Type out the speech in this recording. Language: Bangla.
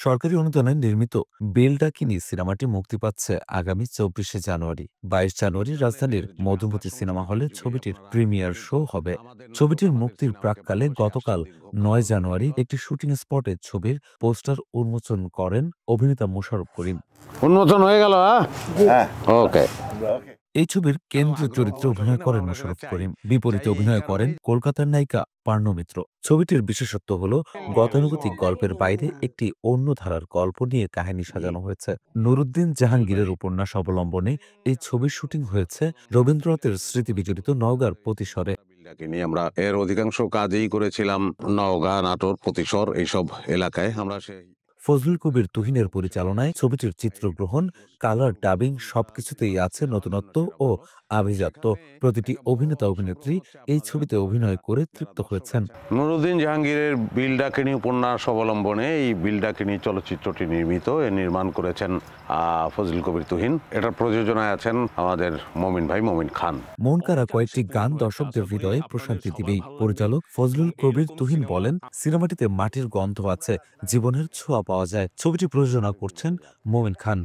সরকারি অনুদানে নির্মিত বেল ডাকিনী সিনেমাটি মুক্তি পাচ্ছে আগামী ২৪শে জানুয়ারি। ২২ জানুয়ারি রাজধানীর মধুমতি সিনেমা হলে ছবিটির প্রিমিয়ার শো হবে। ছবিটির মুক্তির প্রাক্কালে গতকাল ৯ জানুয়ারি একটি শুটিং স্পটে ছবির পোস্টার উন্মোচন করেন অভিনেতা মোশাররফ করিম। উন্মোচন হয়ে গেল। হ্যাঁ, ওকে। এই ছবির কেন্দ্রীয় চরিত্রে অভিনয় করেন মোশাররফ করিম, বিপরীতে অভিনয় করেন কলকাতার নায়িকা পার্নো মিত্র। ছবিটির বিশেষত্ব হল গতানুগতিক গল্পের বাইরে একটি অন্য ধারার গল্প নিয়ে কাহিনী সাজানো হয়েছে। নুরুদ্দিন জাহাঙ্গীরের উপন্যাস অবলম্বনে এই ছবির শুটিং হয়েছে রবীন্দ্রনাথের স্মৃতিবিজড়িত নওগাঁর প্রতিসরে। নিয়ে আমরা এর অধিকাংশ কাজেই করেছিলাম নওগাঁ, নাটোর, প্রতিসর এইসব এলাকায়। আমরা সেই ফজলুল কবির তুহিনের পরিচালনায় ছবিটির চিত্রগ্রহণ, কালার ডাবিং সবকিছুতেই আছে নতুনত্ব ও আভিজাত্য। প্রতিটি অভিনেতা অভিনেত্রী এই ছবিতে অভিনয় করে তৃপ্ত হয়েছেন। নুরুদ্দিন জাহাঙ্গীরের বিল ডাকিনী উপন্যাস অবলম্বনে এই বিল ডাকিনী চলচ্চিত্রটি নির্মিত। এর নির্মাণ করেছেন ফজলুল কবির তুহিন। এটার প্রযোজনায় আছেন আমাদের মমিন ভাই, মমিন খান। মন কাড়া কয়েকটি গান দর্শকদের হৃদয়ে প্রশান্তি দিবেই। পরিচালক ফজলুল কবির তুহিন বলেন, সিনেমাটিতে মাটির গন্ধ আছে, জীবনের ছোঁয়া পাওয়া যায়। ছবিটি প্রযোজনা করছেন মমিন খান।